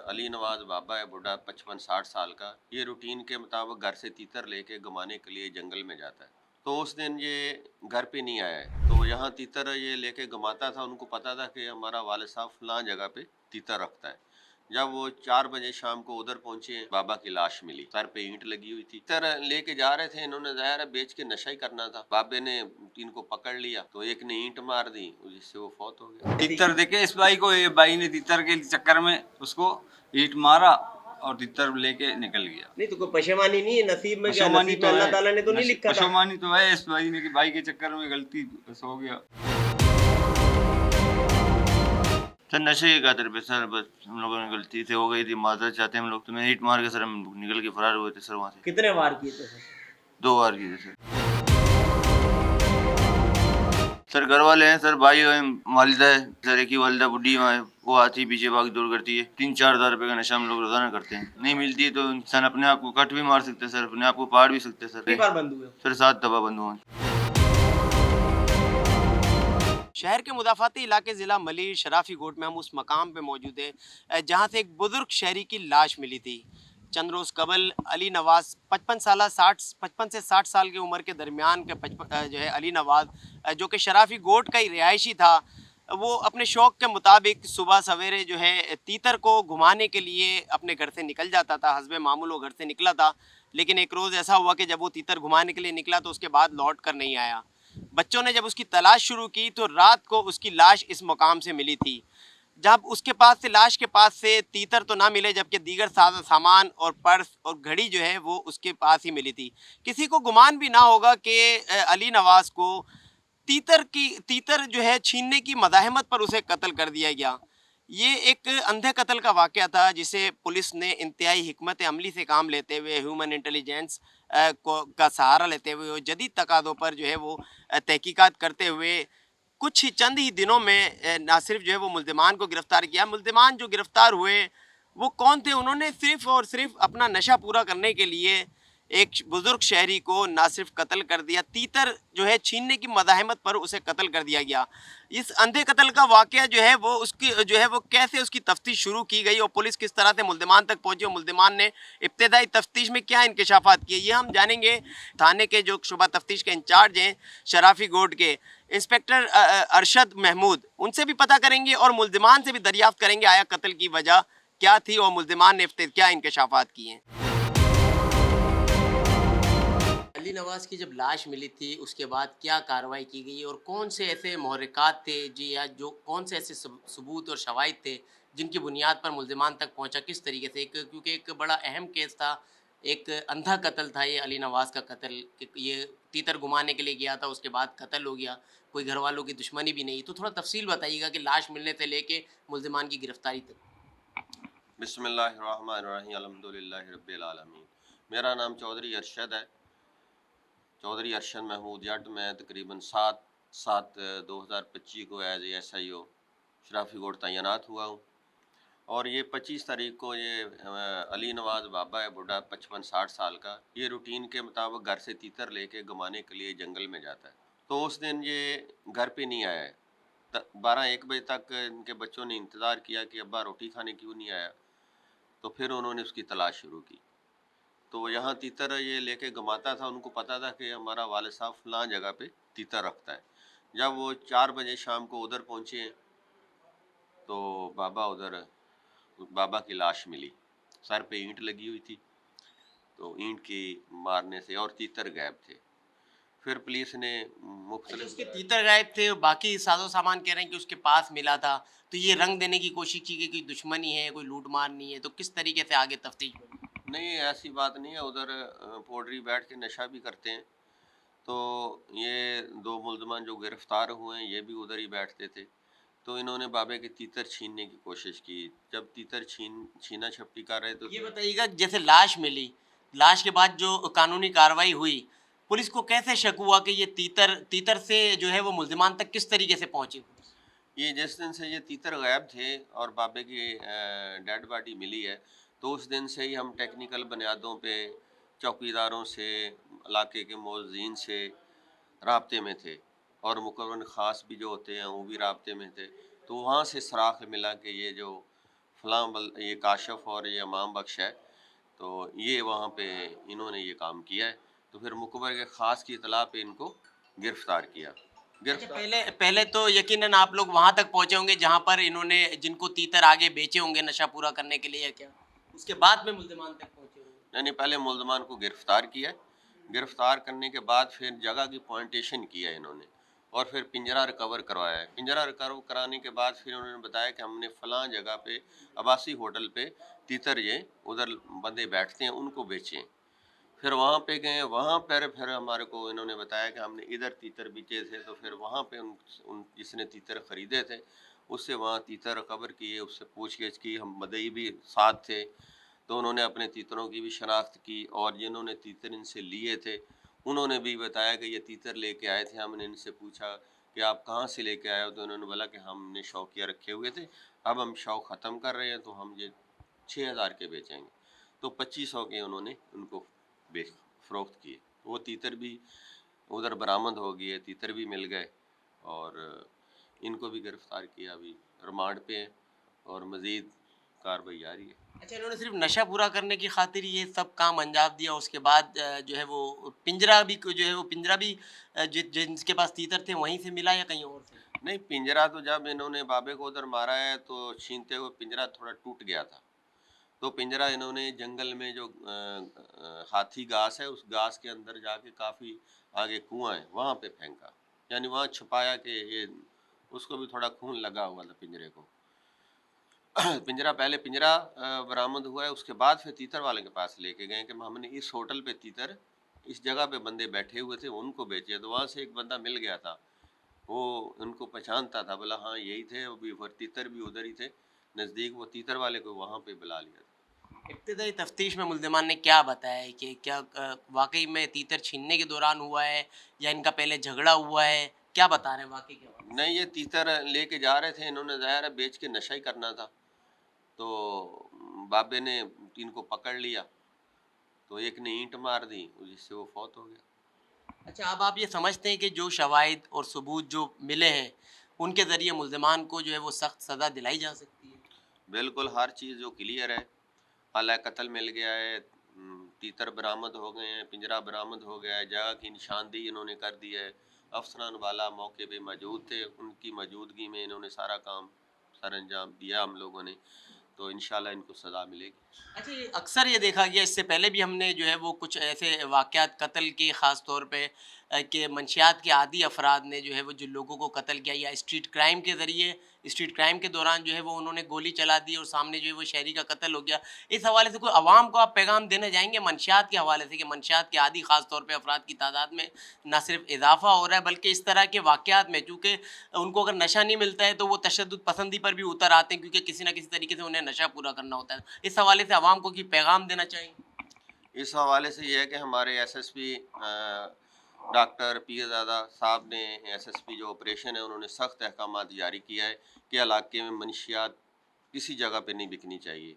अली नवाज बाबा है बूढ़ा 55-60 साल का। ये रूटीन के मुताबिक घर से तीतर लेके घुमाने के लिए जंगल में जाता है। तो उस दिन ये घर पे नहीं आया है, तो यहाँ तीतर ये लेके घुमाता था। उनको पता था कि हमारा वालिद साहब फलां जगह पे तीतर रखता है। जब वो 4 बजे शाम को उधर पहुंचे, बाबा की लाश मिली, सर पे ईंट लगी हुई थी। तीतर लेके जा रहे थे, इन्होंने ज़ाहिर है बेच के नशा ही करना था। बाबे ने इनको पकड़ लिया तो एक ने ईंट मार दी, जिससे वो फौत हो गया। तीतर देखे इस भाई को, ये भाई ने तीतर के चक्कर में उसको ईंट मारा और तीतर लेके निकल गया। नहीं तो कोई पशेमानी नहीं है नसीब में? क्या पशेमानी नसीब में तो अल्लाह है, ताला ने तो नहीं लिखा था? पशेमानी तो है इस भाई ने कि भाई के चक्कर में गलती बस हो गया। सर नशे की खातिर पे सर, बस हम लोगों ने गलती से हो गई थी, माजरत चाहते हैं हम लोग। तो मैंने हिट मार के सर हम निकल के फरार हुए थे सर वहाँ से। कितने वार किए थे सर? 2 बार किए थे सर। सर घर वाले हैं सर, भाई है, वालिदा है सर, एक ही वालिदा बुढ़ी है, वो आती पीछे भाग दौड़ करती है। 3-4 हज़ार रुपये का नशा हम लोग रोजाना करते हैं। नहीं मिलती है तो इंसान अपने आप को कट भी मार सकते हैं सर, अपने आप को पाड़ भी सकते हैं सर। कितनी बार बंद हुए? सर 7 दफा बंद हुआ। शहर के मुदाफ़ाती इलाके ज़िला मलिर शराफी गोट में हम उस मकाम पे मौजूद हैं जहाँ से एक बुज़ुर्ग शहरी की लाश मिली थी। चंद रोज़ कबल अली नवाज़ 55 से 60 साल की उम्र के दरमियान के जो है अली नवाज़ जो कि शराफी गोट का ही रिहायशी था, वो अपने शौक़ के मुताबिक सुबह सवेरे जो है तीतर को घुमाने के लिए अपने घर से निकल जाता था। हस्बे मामूल वो घर से निकला था, लेकिन एक रोज़ ऐसा हुआ कि जब वो तीतर घुमाने के लिए निकला तो उसके बाद लौट कर नहीं आया। बच्चों ने जब उसकी तलाश शुरू की तो रात को उसकी लाश इस मुकाम से मिली थी। जब उसके पास से लाश के पास से तीतर तो ना मिले, जबकि दीगर सामान और पर्स और घड़ी जो है वो उसके पास ही मिली थी। किसी को गुमान भी ना होगा कि अली नवाज़ को तीतर जो है छीनने की मज़ाहमत पर उसे कत्ल कर दिया गया। ये एक अंधे कत्ल का वाक़या था जिसे पुलिस ने इंतहाई हिकमत अमली से काम लेते हुए, ह्यूमन इंटेलिजेंस का सहारा लेते हुए और जदीद तकाज़ों पर जो है वो तहकीकात करते हुए कुछ ही चंद ही दिनों में ना सिर्फ जो है वो मुल्ज़िमान को गिरफ़्तार किया। मुल्ज़िमान जो गिरफ़्तार हुए वो कौन थे? उन्होंने सिर्फ़ और सिर्फ अपना नशा पूरा करने के लिए एक बुज़ुर्ग शहरी को ना सिर्फ कत्ल कर दिया, तीतर जो है छीनने की मज़ाहमत पर उसे कत्ल कर दिया गया। इस अंधे कत्ल का वाक़या जो है वो उसकी जो है वो कैसे उसकी तफ्तीश शुरू की गई और पुलिस किस तरह से मुल्ज़िमान तक पहुंची और मुल्ज़िमान ने इब्तदाई तफ्तीश में क्या इंकशाफात किए, ये हम जानेंगे। थाने के जो शुबा तफ्तीश के इंचार्ज हैं शराफी गोट के इंस्पेक्टर अरशद महमूद, उनसे भी पता करेंगे और मुल्ज़िमान से भी दरियाफ्त करेंगे आया कत्ल की वजह क्या थी और मुल्ज़िमान ने क्या इंकशाफात किए हैं। अली नवाज़ की जब लाश मिली थी उसके बाद क्या कार्रवाई की गई और कौन से ऐसे महरक़ात थे जी, या जो कौन से ऐसे सबूत और शवाहिद थे जिनकी बुनियाद पर मुल्ज़िमान तक पहुंचा, किस तरीके से? क्योंकि एक बड़ा अहम केस था, एक अंधा कत्ल था ये अली नवाज़ का कत्ल। ये तीतर घुमाने के लिए गया था, उसके बाद कत्ल हो गया, कोई घर वालों की दुश्मनी भी नहीं। तो थोड़ा तफसील बताइएगा कि लाश मिलने से लेके मुल्ज़िमान की गिरफ़्तारी तक। बिस्मिल्लाहिर्रहमानिर्रहीम, अल्हम्दुलिल्लाहि रब्बिल आलमीन। मेरा नाम चौधरी अरशद है, चौधरी अरशद महमूद जट। मैं तकरीबन 7/7/2025 को एज SIO शराफी गोट तैनात हुआ हूँ। और ये 25 तारीख को ये अली नवाज बाबा है बूढ़ा 55-60 साल का, ये रूटीन के मुताबिक घर से तीतर लेके घुमाने के लिए जंगल में जाता है। तो उस दिन ये घर पे नहीं आया है। 12-1 बजे तक इनके बच्चों ने इंतज़ार किया कि अब्बा रोटी खाने क्यों नहीं आया, तो फिर उन्होंने उसकी तलाश शुरू की। तो यहाँ तीतर ये लेके घुमाता था। उनको पता था कि हमारा वालिद साहब फलां जगह पे तीतर रखता है। जब वो 4 बजे शाम को उधर पहुँचे तो बाबा की लाश मिली, सर पे ईंट लगी हुई थी। तो ईंट की मारने से और तीतर गायब थे। फिर पुलिस ने मुख्तलिफ उसके तीतर गायब थे, बाकी साजो सामान कह रहे हैं कि उसके पास मिला था, तो ये रंग देने की कोशिश की कि कोई दुश्मनी है, कोई लूट मार नहीं है। तो किस तरीके से आगे तफ्तीश बनी? नहीं, ऐसी बात नहीं है। उधर पोडरी बैठ के नशा भी करते हैं। तो ये 2 मुल्ज़िमान जो गिरफ़्तार हुए हैं ये भी उधर ही बैठते थे। तो इन्होंने बाबे के तीतर छीनने की कोशिश की। जब तीतर छीना झपटी कर रहे थे ये तो बताइएगा, जैसे लाश मिली, लाश के बाद जो कानूनी कार्रवाई हुई, पुलिस को कैसे शक हुआ कि ये तीतर से जो है वो मुल्ज़िमान तक किस तरीके से पहुंची? ये जिस दिन से ये तीतर गायब थे और बाबे की डेड बॉडी मिली है, तो उस दिन से ही हम टेक्निकल बुनियादों पे चौकीदारों से, इलाके के मौज़ीन से राब्ते में थे और मुकर्रर ख़ास भी जो होते हैं वो भी राब्ते में थे। तो वहाँ से सुराग मिला कि ये जो ये काशफ और ये इमाम बख्श है, तो ये वहाँ पे इन्होंने ये काम किया है। तो फिर मुखबर के ख़ास की इतला पे इनको गिरफ़्तार किया। अच्छा, पहले तो यकीनन आप लोग वहां तक पहुंचे होंगे जहां पर इन्होंने जिनको तीतर आगे बेचे होंगे नशा पूरा करने के लिए, या क्या उसके बाद में मुल्ज़िमान तक पहुंचे होंगे? नहीं, पहले मुल्ज़मान को गिरफ़्तार किया। गिरफ़्तार करने के बाद फिर जगह की पॉइंटेशन किया इन्होंने और फिर पिंजरा रिकवर करवाया है। पिंजरा रिकवर कराने के बाद फिर उन्होंने बताया कि हमने फ़लाँ जगह पे आबासी होटल पे तीतर ये उधर बंदे बैठते हैं उनको बेचे। फिर वहाँ पे गए, वहाँ पर फिर हमारे को इन्होंने बताया कि हमने इधर तीतर बेचे थे, तो फिर वहाँ पे उन जिसने तीतर ख़रीदे थे उससे वहाँ तीतर रिकवर किए, उससे पूछगिछ की। हम मदई भी साथ थे, तो उन्होंने अपने तीतरों की भी शनाख्त की और जिन्होंने तीतर इनसे लिए थे उन्होंने भी बताया कि ये तीतर लेके आए थे। हमने इनसे पूछा कि आप कहाँ से लेके आए हो, तो उन्होंने बोला कि हमने शौकिया रखे हुए थे, अब हम शौक ख़त्म कर रहे हैं तो हम ये 6000 के बेचेंगे। तो 2500 के उन्होंने उनको बेच फ़रोख्त किए। वो तीतर भी उधर बरामद हो गए, तीतर भी मिल गए और इनको भी गिरफ़्तार किया। अभी रिमांड पे हैं और मज़ीद कार्रवाई जारी है। अच्छा, इन्होंने सिर्फ नशा पूरा करने की खातिर ये सब काम अंजाम दिया, उसके बाद जो है वो पिंजरा भी जिनके पास तीतर थे वहीं से मिला या कहीं और से? नहीं, पिंजरा तो जब इन्होंने बाबे को उधर मारा है तो छीनते हुए पिंजरा थोड़ा टूट गया था, तो पिंजरा इन्होंने जंगल में जो हाथी घास है उस घास के अंदर जाके काफ़ी आगे कुआं है वहाँ पे फेंका, यानी वहाँ छुपाया कि ये उसको भी थोड़ा खून लगा हुआ था पिंजरे को। पिंजरा बरामद हुआ है, उसके बाद फिर तीतर वाले के पास लेके गए कि हमने इस होटल पे तीतर इस जगह पे बंदे बैठे हुए थे उनको बेचे। तो वहाँ से एक बंदा मिल गया था, वो उनको पहचानता था, बोला हाँ यही थे, वो भी फिर तीतर भी उधर ही थे नज़दीक। वो तीतर वाले को वहाँ पे बुला लिया था। इब्तदाई तफ्तीश में मुल्ज़िमान ने क्या बताया है कि क्या वाकई में तीतर छीनने के दौरान हुआ है या इनका पहले झगड़ा हुआ है, क्या बता रहे हैं वाकई क्या हुआ? नहीं, ये तीतर लेके जा रहे थे, इन्होंने ज़ाहिर है बेच के नशा ही करना था, तो बाबे ने इनको पकड़ लिया, तो एक ने ईंट मार दी जिससे वो फौत हो गया। अच्छा, अब आप ये समझते हैं कि जो शवाहिद और सबूत जो मिले हैं उनके ज़रिए मुल्ज़िमान को जो है वो सख्त सज़ा दिलाई जा सकती है? बिल्कुल, हर चीज़ जो क्लियर है, आला कत्ल मिल गया है, तीतर बरामद हो गए हैं, पिंजरा बरामद हो गया है, जगह की निशानदेही इन्होंने कर दी है, अफसरान वाला मौके पे मौजूद थे, उनकी मौजूदगी में इन्होंने सारा काम सर अंजाम दिया हम लोगों ने, तो इंशाल्लाह इनको सज़ा मिलेगी। अच्छा, ये अक्सर ये देखा गया, इससे पहले भी हमने जो है वो कुछ ऐसे वाक़यात कत्ल के ख़ास तौर पे कि मंशियात के आदी अफराद ने जो है वो जो लोगों को कत्ल किया या स्ट्रीट क्राइम के ज़रिए, स्ट्रीट क्राइम के दौरान जो है वो उन्होंने गोली चला दी और सामने जो है वो शहरी का कत्ल हो गया। इस हवाले से कोई अवाम को आप पैगाम देना चाहेंगे मंशियात के हवाले से कि मंशियात के आदी ख़ास तौर पे अफराद की तादाद में ना सिर्फ इजाफ़ा हो रहा है बल्कि इस तरह के वाक़यात में चूँकि उनको अगर नशा नहीं मिलता है तो वो तशद्दुद पसंदी पर भी उतर आते हैं क्योंकि किसी न किसी तरीके से उन्हें नशा पूरा करना होता है। इस हवाले से अवाम को की पैगाम देना चाहेंगे? इस हवाले से ये है कि हमारे एसएसपी डॉक्टर पीरज़ादा साहब ने, एसएसपी जो ऑपरेशन है उन्होंने सख्त अहकामात जारी किया है कि इलाके में मंशियात किसी जगह पे नहीं बिकनी चाहिए।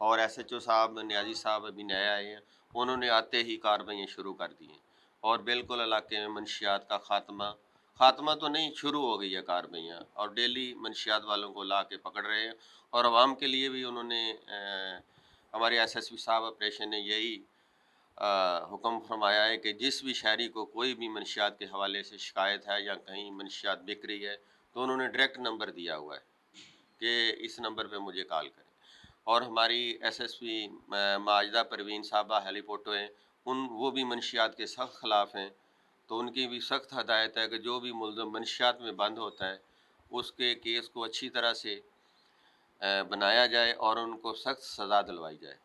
और एसएचओ साहब न्याजी साहब अभी नए आए हैं, उन्होंने आते ही कार्रवाइयाँ शुरू कर दी हैं और बिल्कुल इलाके में मंशियात का खात्मा तो नहीं, शुरू हो गई है कार्रवाइयाँ और डेली मंशियात वालों को ला के पकड़ रहे हैं। और आवाम के लिए भी उन्होंने हमारे एसएसपी साहब ऑपरेशन ने यही हुक्म फरमाया है कि जिस भी शहरी को कोई भी मंशियात के हवाले से शिकायत है या कहीं मंशियात बिक रही है तो उन्होंने डायरेक्ट नंबर दिया हुआ है कि इस नंबर पे मुझे कॉल करें। और हमारी एसएसपी माजिदा परवीन साहबा हेलीपोर्टो हैं, वो भी मंशियात के सख्त ख़िलाफ़ हैं, तो उनकी भी सख्त हदायत है कि जो भी मुल्ज़िम मंशियात में बंद होता है उसके केस को अच्छी तरह से बनाया जाए और उनको सख्त सज़ा दिलवाई जाए।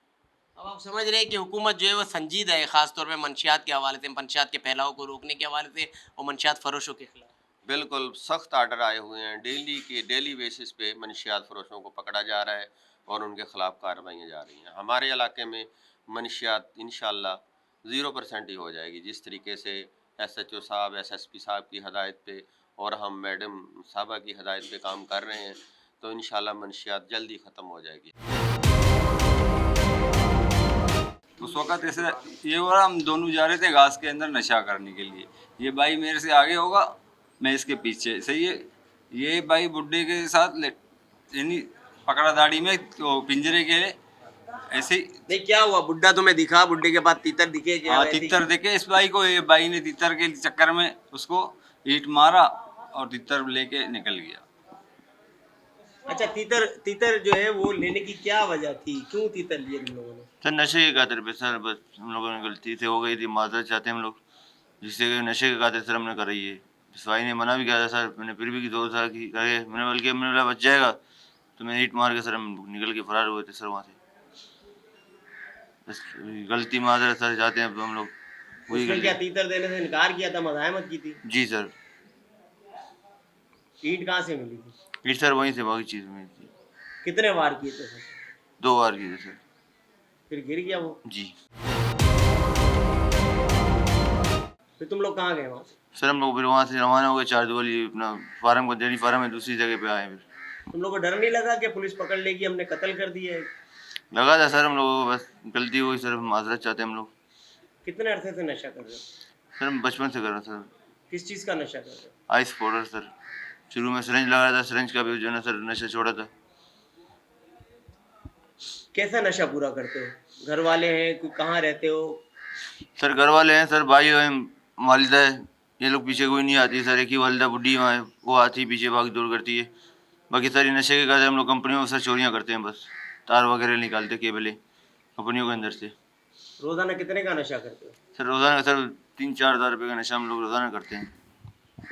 अब आप समझ रहे हैं कि हुकूमत जो है वो संजीदा है ख़ास तौर पे मंशियात के हवाले से, मंशियात के फैलाव को रोकने के हवाले से और मंशियात फरोशों के खिलाफ। बिल्कुल सख्त आर्डर आए हुए हैं, डेली बेसिस पे मंशियात फरोशों को पकड़ा जा रहा है और उनके ख़िलाफ़ कार्रवाइयाँ जा रही हैं। हमारे इलाके में मंशियात इंशाल्लाह 0% ही हो जाएगी, जिस तरीके से एसएचओ साहब, एसएसपी साहब की हदायत पे और हम मैडम साहबा की हदायत पे काम कर रहे हैं, तो इंशाल्लाह मंशियात जल्दी ख़त्म हो जाएगी। उस वक़्त ऐसे ये हो रहा, हम दोनों जा रहे थे घास के अंदर नशा करने के लिए। ये भाई मेरे से आगे होगा, मैं इसके पीछे, सही है। ये भाई बुड्ढे के साथ यानी पकड़ा दाढ़ी में तो पिंजरे के ऐसे ही। नहीं क्या हुआ, बुड्ढा तुम्हें दिखा, बुड्ढे के बाद तीतर दिखे क्या? हाँ वैसे ही? तीतर देखे इस बाई को, ये बाई ने तीतर के चक्कर में उसको ईंट मारा और तीतर लेके निकल गया। अच्छा, तीतर तीतर जो है वो लेने की क्या वजह थी, क्यों तीतर लिए तुम लोगों ने? सर नशे के खातिर पे सर, बस हम लोगों ने गलती से हो गई थी, माजरत चाहते हैं हम लोग, जिससे कि नशे के खातिर सर हमने कराई है। इस भाई ने मना भी किया था सर, मैंने फिर भी जोर था कि करे, मैंने बल्कि मैंने बोला बच जाएगा, तो मैंने ईंट मार के सर हम निकल के फरार हुए थे सर वहाँ से। बस गलती माजरत सर चाहते हैं अब हम लोग, वही उसने क्या गलती। तीतर देने से इनकार किया था, मज़ाहमत की थी? जी सर। ईंट कहाँ से मिली थी? ईंट सर वहीं से बाकी चीज़ में थी। कितने वार किए थे सर? 2 बार की थे सर। फिर गिर गया वो? जी फिर तुम लोग कहाँ गए वहाँ से? सर, हम लोग फिर वहाँ से रवाना हो गए, चारदुआली अपना फार्म को, डेयरी फार्म है, दूसरी जगह पे आए। फिर तुम लोग को डर नहीं लगा कि पुलिस पकड़ लेगी, हमने कत्ल कर दिया है? लगा था सर हम लोगों को, बस गलती हुई सर, माजरत चाहते हैं हम लोग। कितने अरसे से नशा कर रहे हो? सर हम बचपन से कर रहे सर, किस चीज़ का नशा कर रहे हो? Ice powder sir. शुरू में सिरंज लगा रहा था, सिरंज का भी जो है ना सर नशा छोड़ा था। कैसा नशा पूरा करते हो? घर वाले हैं, कोई कहाँ रहते हो? सर घर वाले हैं सर, भाई हैं, वालिदा है, ये लोग पीछे कोई नहीं आती सर, एक ही वालिदा बुढ़ी वहाँ है, वो आती है पीछे भाग दौड़ करती है। बाकी सर ये नशे के कारण हम लोग कंपनियों में सर चोरियाँ करते हैं, बस तार वगैरह निकालते केबलें कंपनियों के अंदर से। रोज़ाना कितने का नशा करते हो? सर रोज़ाना सर 3-4 हज़ार रुपये का नशा हम लोग रोज़ाना करते हैं।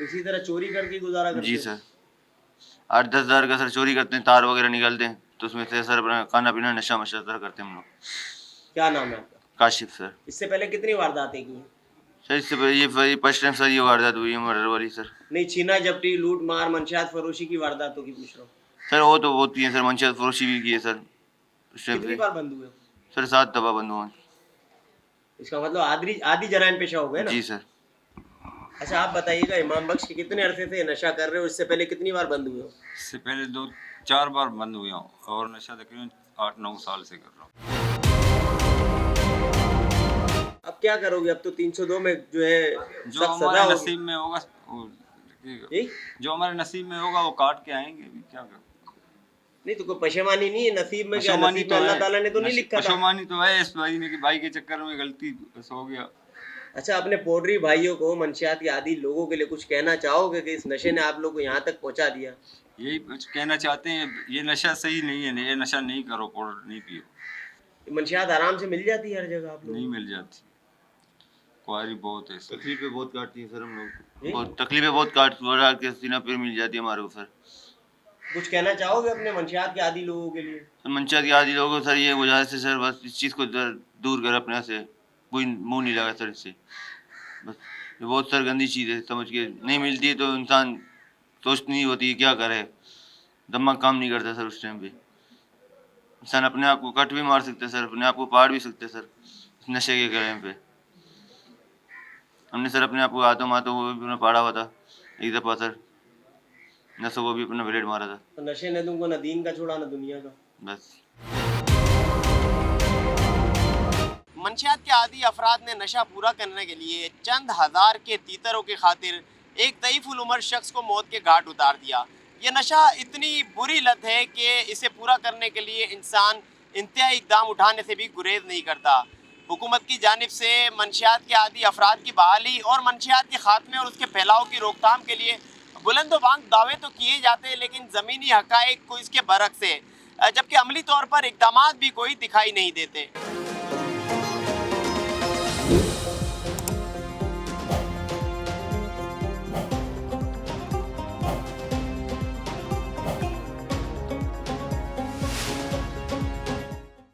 इसी तरह चोरी करके गुजारा करते जी हो? सर, 8-10 हज़ार का सर चोरी करते हैं, तार वगैरह निकालते हैं, तो उसमें से सर अपना खाना पीना नशा मशा सर करते हैं हम लोग। क्या नाम है आपका? काशिफ सर। इससे पहले कितनी वारदातें की हैं? सर इससे पहले ये फर्स्ट टाइम सर ये वारदात हुई है मर्डर वाली सर। नहीं, छीना झपटी, लूट मार, मंशियात फरोशी की वारदातों की पूछ रहा हूँ। सर वो तो होती है सर, मंशियात फरोशी भी की है सर उस टाइम कितनी पे। बार बंद हुए? सर 7 दफा बंद हुआ। इसका मतलब आदि जराइम पेशा हो गए ना? जी सर। अच्छा, आप बताइएगा, इमाम बख्श के कितने अरसे से नशा कर रहे हो? इससे पहले कितनी बार बंद हुए हो? इससे पहले 2-4 बार बंद हुए हूँ और नशा तकरीबन 8-9 साल से कर रहा हूँ। अब क्या करोगे? अब तो 302 में जो है जो सख्त सजा हमारे होगी। नसीब में होगा वो देखिएगा। जी? जो हमारे नसीब में होगा वो काट के आएंगे, अभी क्या करें। नहीं तो कोई पशेमानी नहीं है नसीब में? क्या पशेमानी नसीब में अल्लाह ताला ने तो नहीं लिखा था? पशेमानी तो है इस भाई ने कि भाई के चक्कर में गलती बस हो गया। अच्छा, अपने पोडरी भाइयों को, मंशियात के आदि लोगों के लिए कुछ कहना चाहोगे कि इस नशे ने आप लोग को यहाँ तक पहुँचा दिया? यही कुछ कहना चाहते हैं, ये नशा सही नहीं है, ये नशा नहीं करो, पाउडर नहीं पियो। मंशियात आराम से मिल जाती है हर जगह आप लोग? नहीं मिल जाती, क्वारी बहुत है सर। तकलीफें बहुत काटती हैं सर हम लोग, जी? बहुत तकलीफें बहुत काट के सीना पे मिल जाती है हमारे को सर। कुछ कहना चाहोगे अपने मंशियात के आदि लोगों के लिए? सर मंशियात के आदि लोगों को सर ये गुजारिश है सर, बस इस चीज़ को दूर कर अपने से, कोई मुंह नहीं लगा सर इससे। बस ये बहुत सर गंदी चीज़ है, समझ के नहीं मिलती है तो इंसान सोच नहीं होती है क्या करे, दिमाग काम नहीं करता सर उस टाइम पे। इंसान अपने आप को कट भी मार सकते सर, अपने आप को पाड़ भी सकते सर इस नशे के टाइम पे। हमने सर अपने आप को हाथों माथों को भी अपना पाड़ा हुआ था एक दफ़ा सर, नसों को भी अपना ब्लेड मारा था। तो नशे ने तुमको न दीन का छोड़ा न दुनिया का। बस मंशियात के आदि अफराद ने नशा पूरा करने के लिए चंद हज़ार के तीतरों की खातिर एक तईफुल उमर शख्स को मौत के घाट उतार दिया। ये नशा इतनी बुरी लत है कि इसे पूरा करने के लिए इंसान इंतहाई इक़दाम उठाने से भी गुरेज नहीं करता। हुकूमत की जानिब से मंशियात के आदि अफराद की बहाली और मंशियात के खात्मे और उसके फैलाव की रोकथाम के लिए बुलंदोबांग दावे तो किए जाते हैं, लेकिन ज़मीनी हक़ाइक़ को इसके बरक्स है, जबकि अमली तौर पर इक़दामात भी कोई दिखाई नहीं देते।